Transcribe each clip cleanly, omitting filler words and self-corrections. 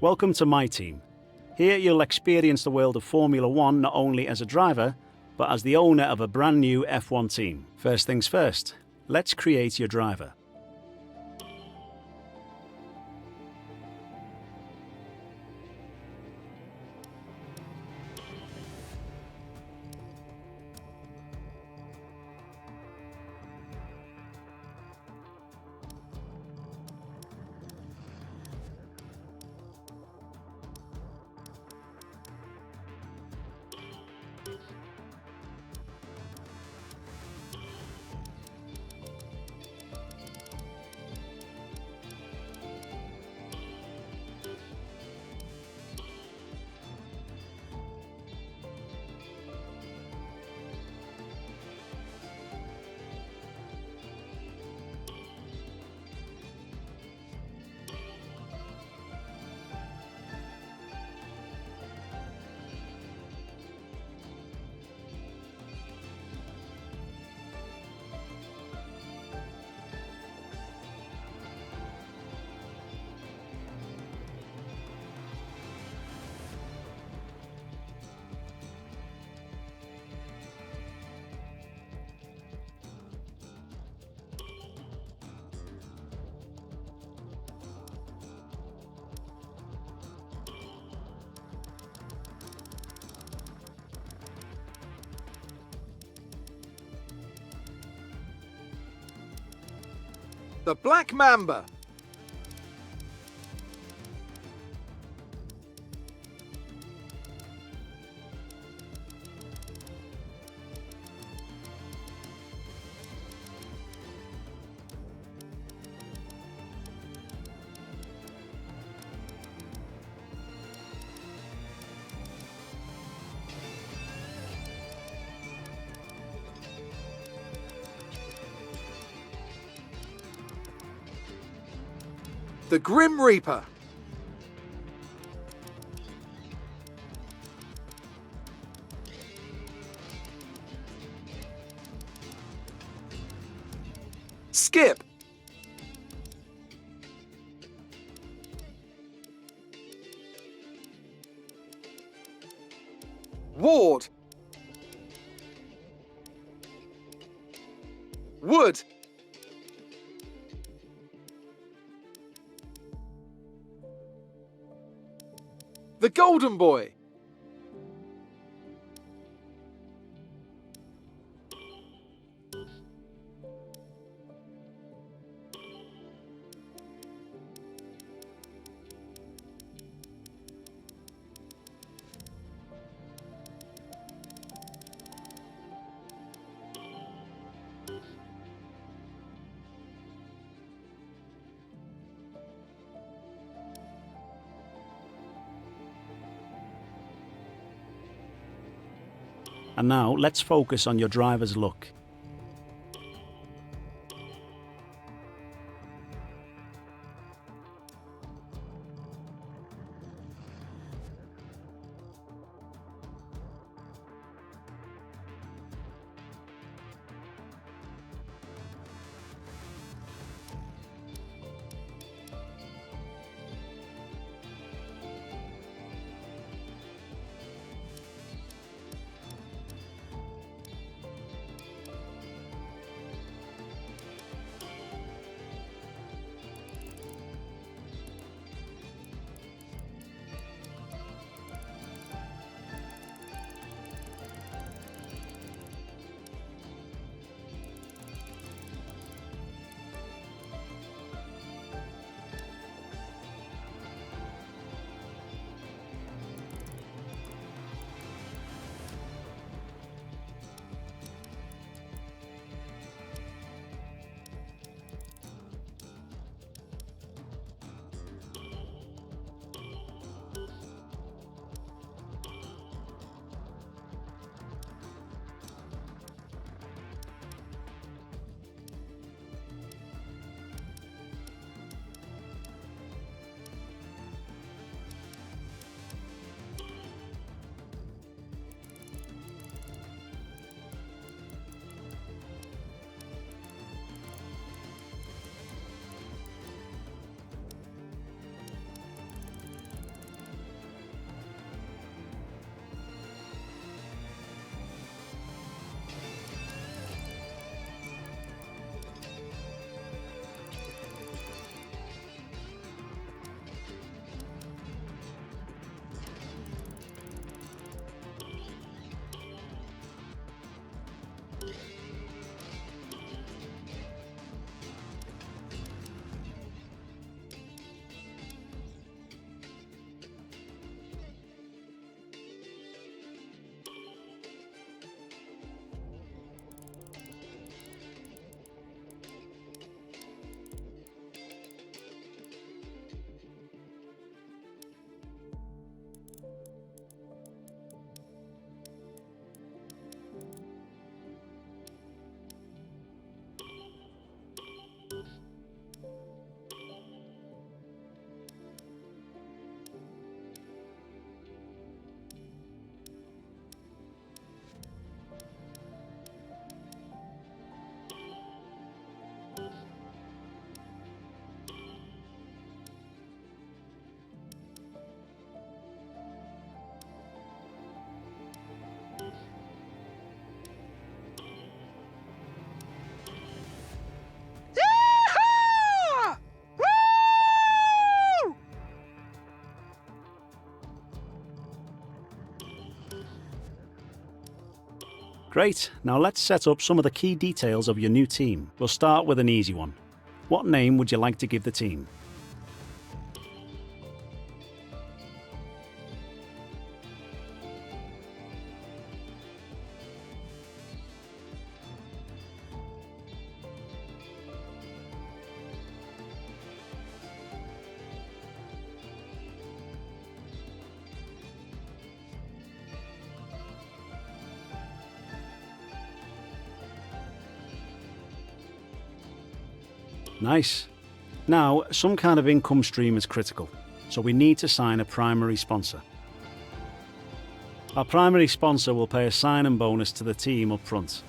Welcome to my team. Here you'll experience the world of Formula One not only as a driver, but as the owner of a brand new F1 team. First things first, let's create your driver. The Black Mamba. The Grim Reaper. Skip. Ward. Wood. The Golden Boy. And now let's focus on your driver's look. Great, now let's set up some of the key details of your new team. We'll start with an easy one. What name would you like to give the team? Nice. Now, some kind of income stream is critical, so we need to sign a primary sponsor. Our primary sponsor will pay a sign-in bonus to the team up front.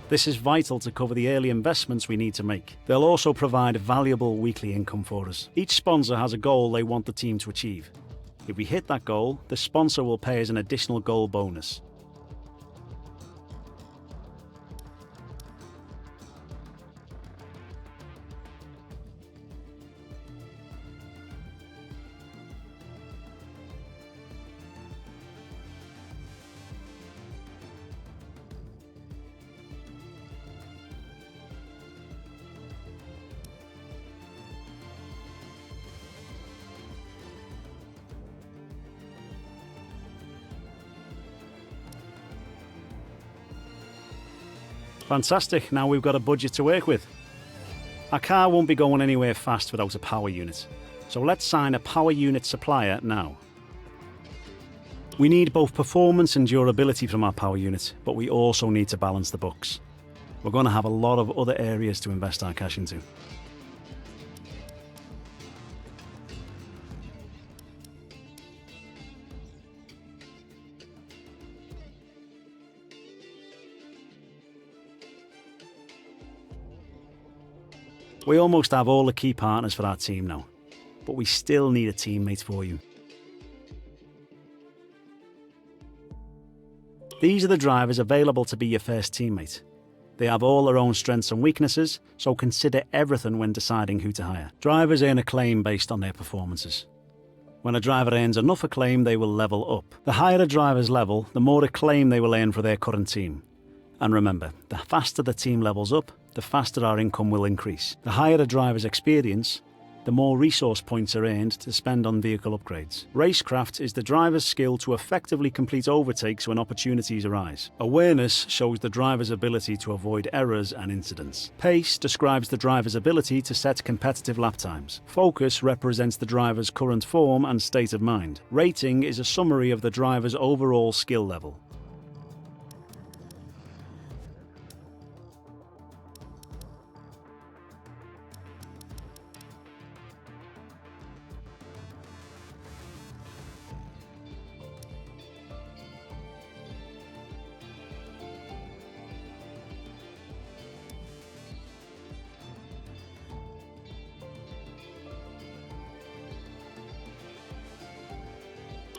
This is vital to cover the early investments we need to make. They'll also provide valuable weekly income for us. Each sponsor has a goal they want the team to achieve. If we hit that goal, the sponsor will pay us an additional goal bonus. Fantastic, now we've got a budget to work with. Our car won't be going anywhere fast without a power unit, so let's sign a power unit supplier now. We need both performance and durability from our power unit, but we also need to balance the books. We're going to have a lot of other areas to invest our cash into. We almost have all the key partners for our team now, but we still need a teammate for you. These are the drivers available to be your first teammate. They have all their own strengths and weaknesses, so consider everything when deciding who to hire. Drivers earn acclaim based on their performances. When a driver earns enough acclaim, they will level up. The higher a driver's level, the more acclaim they will earn for their current team. And remember, the faster the team levels up, the faster our income will increase. The higher a driver's experience, the more resource points are earned to spend on vehicle upgrades. Racecraft is the driver's skill to effectively complete overtakes when opportunities arise. Awareness shows the driver's ability to avoid errors and incidents. Pace describes the driver's ability to set competitive lap times. Focus represents the driver's current form and state of mind. Rating is a summary of the driver's overall skill level.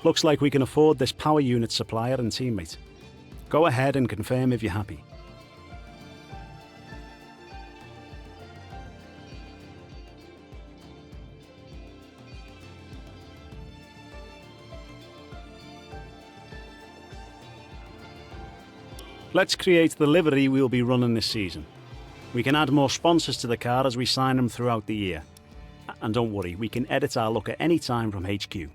Looks like we can afford this power unit supplier and teammate. Go ahead and confirm if you're happy. Let's create the livery we'll be running this season. We can add more sponsors to the car as we sign them throughout the year. And don't worry, we can edit our look at any time from HQ.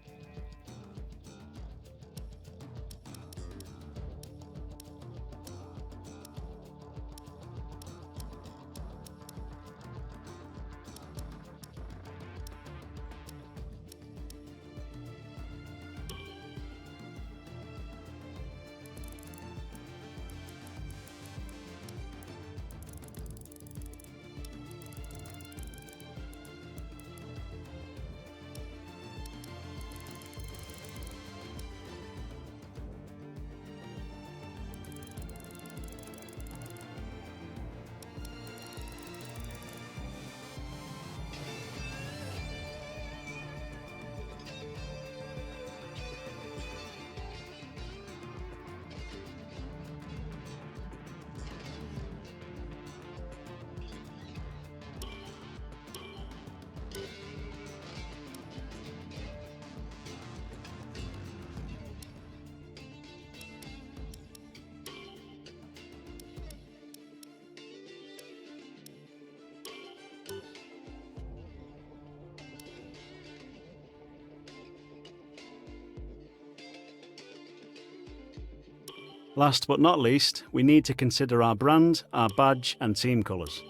Last but not least, we need to consider our brand, our badge and team colours.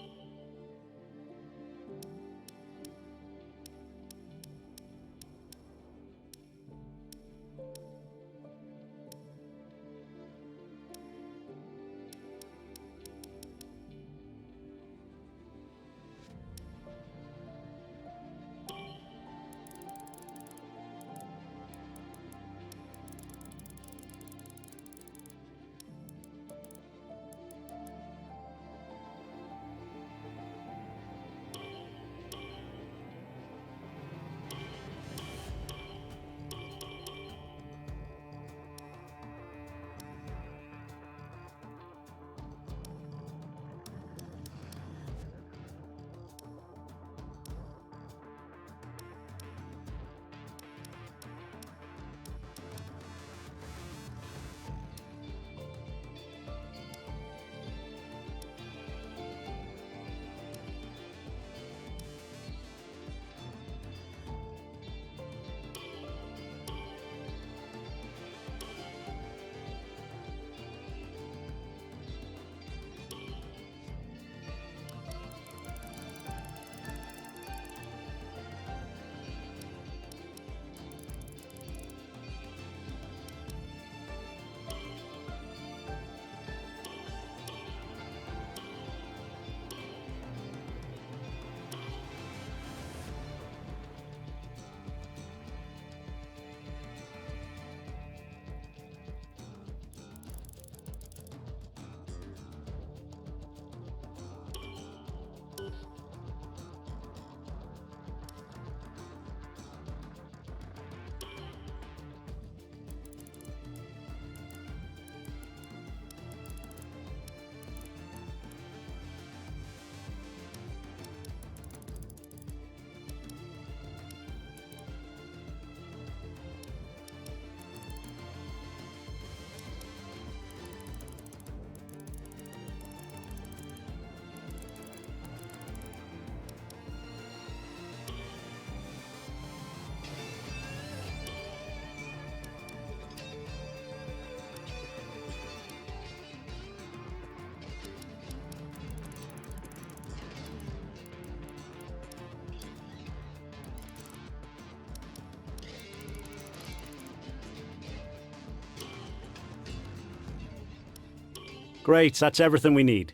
Great, that's everything we need.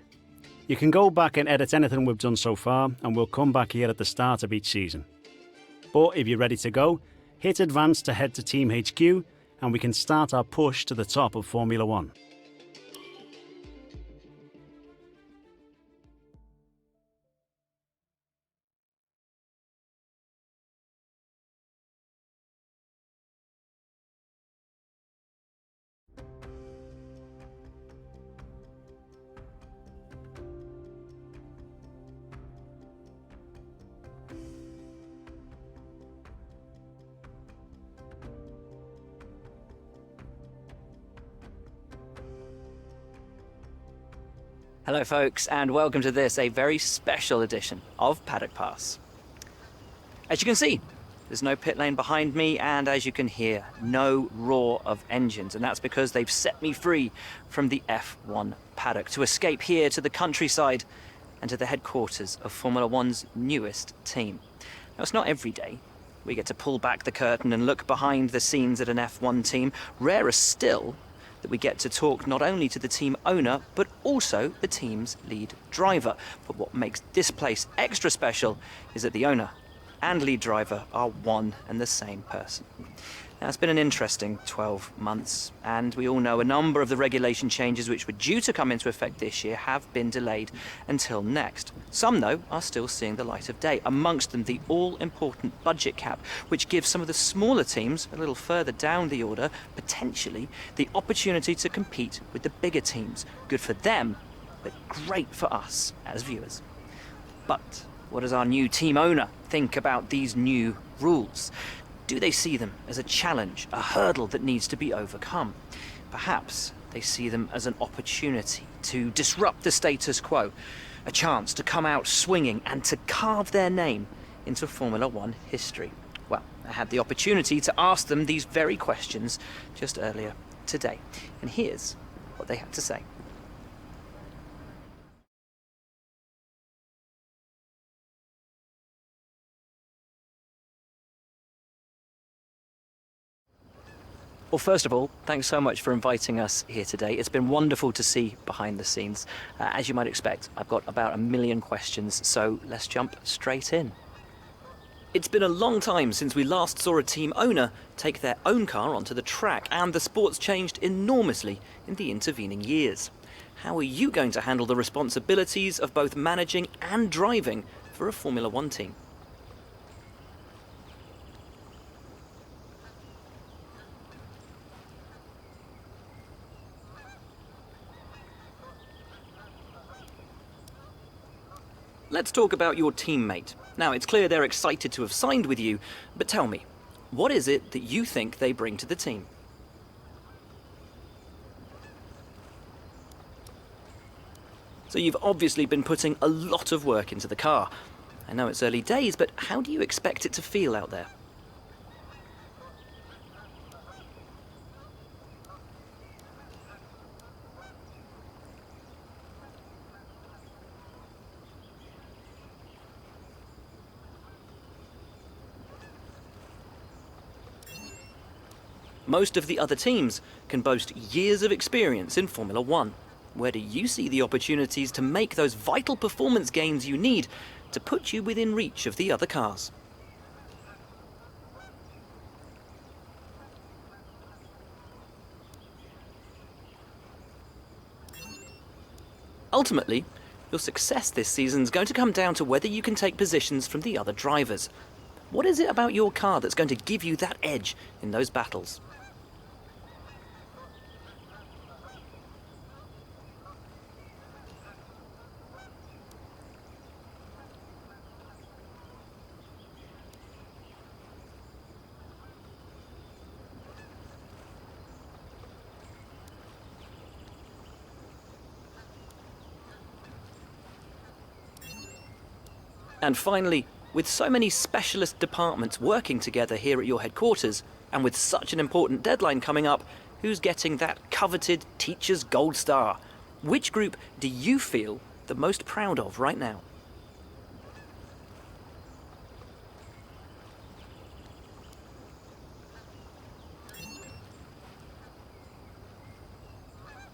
You can go back and edit anything we've done so far, and we'll come back here at the start of each season. But if you're ready to go, hit advance to head to Team HQ, and we can start our push to the top of Formula One. Hello folks, and welcome to this, a very special edition of Paddock Pass. As you can see, there's no pit lane behind me, and as you can hear, no roar of engines, and that's because they've set me free from the F1 paddock to escape here to the countryside and to the headquarters of Formula One's newest team. Now, it's not every day we get to pull back the curtain and look behind the scenes at an F1 team. Rarer still that we get to talk not only to the team owner, but also the team's lead driver. But what makes this place extra special is that the owner and lead driver are one and the same person. Now, it's been an interesting 12 months, and we all know a number of the regulation changes which were due to come into effect this year have been delayed until next. Some, though, are still seeing the light of day, amongst them the all-important budget cap, which gives some of the smaller teams a little further down the order, potentially, the opportunity to compete with the bigger teams. Good for them, but great for us as viewers. But what does our new team owner think about these new rules? Do they see them as a challenge, a hurdle that needs to be overcome? Perhaps they see them as an opportunity to disrupt the status quo, a chance to come out swinging and to carve their name into Formula One history. Well, I had the opportunity to ask them these very questions just earlier today, and here's what they they had to say. Well, first of all, thanks so much for inviting us here today. It's been wonderful to see behind the scenes. As you might expect, I've got about 1 million questions, so let's jump straight in. It's been a long time since we last saw a team owner take their own car onto the track, and the sport's changed enormously in the intervening years. How are you going to handle the responsibilities of both managing and driving for a Formula One team? Let's talk about your teammate. Now, it's clear they're excited to have signed with you, but tell me, what is it that you think they bring to the team? So you've obviously been putting a lot of work into the car. I know it's early days, but how do you expect it to feel out there? Most of the other teams can boast years of experience in Formula One. Where do you see the opportunities to make those vital performance gains you need to put you within reach of the other cars? Ultimately, your success this season is going to come down to whether you can take positions from the other drivers. What is it about your car that's going to give you that edge in those battles? And finally, with so many specialist departments working together here at your headquarters, and with such an important deadline coming up, who's getting that coveted Teacher's Gold Star? Which group do you feel the most proud of right now?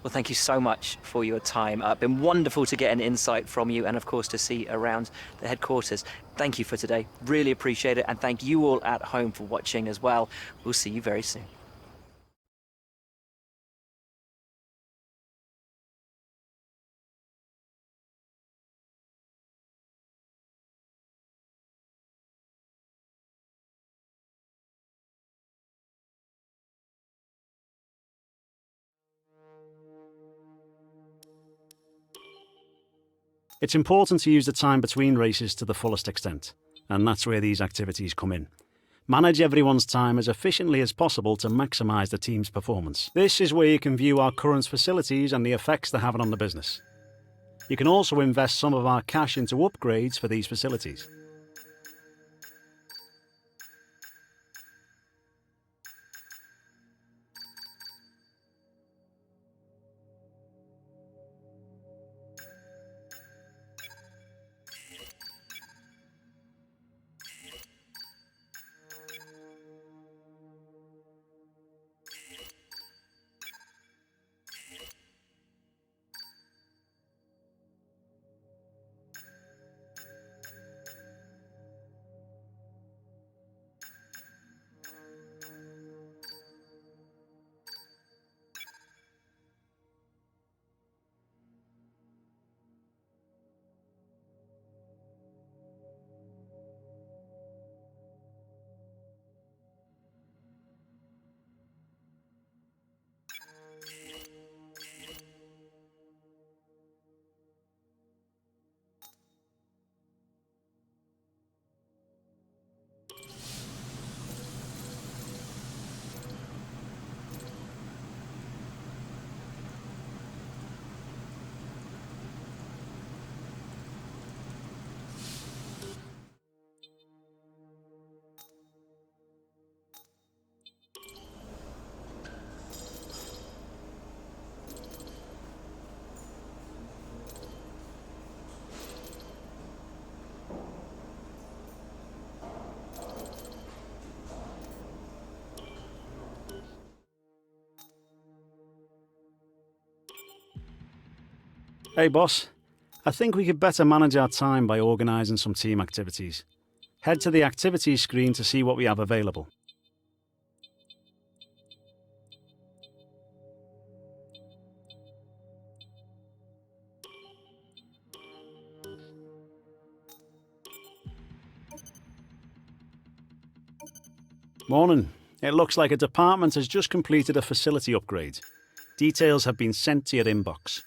Well, thank you so much for your time. It's been wonderful to get an insight from you and, of course, to see around the headquarters. Thank you for today. Really appreciate it. And thank you all at home for watching as well. We'll see you very soon. It's important to use the time between races to the fullest extent, and that's where these activities come in. Manage everyone's time as efficiently as possible to maximise the team's performance. This is where you can view our current facilities and the effects they're having on the business. You can also invest some of our cash into upgrades for these facilities. Hey boss, I think we could better manage our time by organising some team activities. Head to the activities screen to see what we have available. Morning. It looks like a department has just completed a facility upgrade. Details have been sent to your inbox.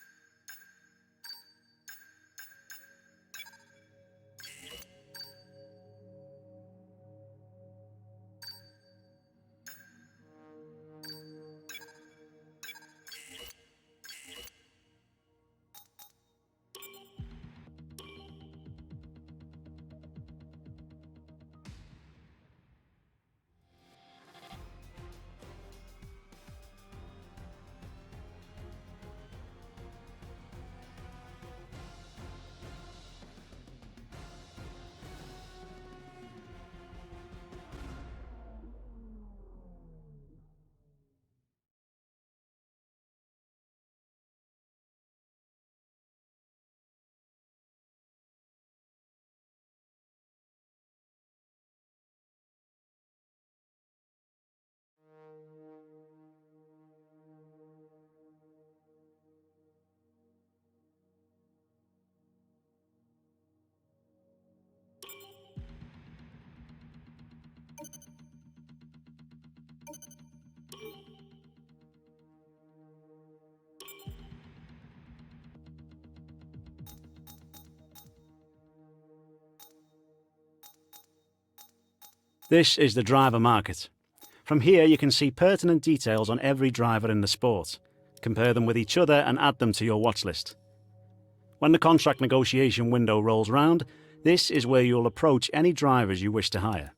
This is the driver market. From here you can see pertinent details on every driver in the sport, compare them with each other and add them to your watch list. When the contract negotiation window rolls round, this is where you'll approach any drivers you wish to hire.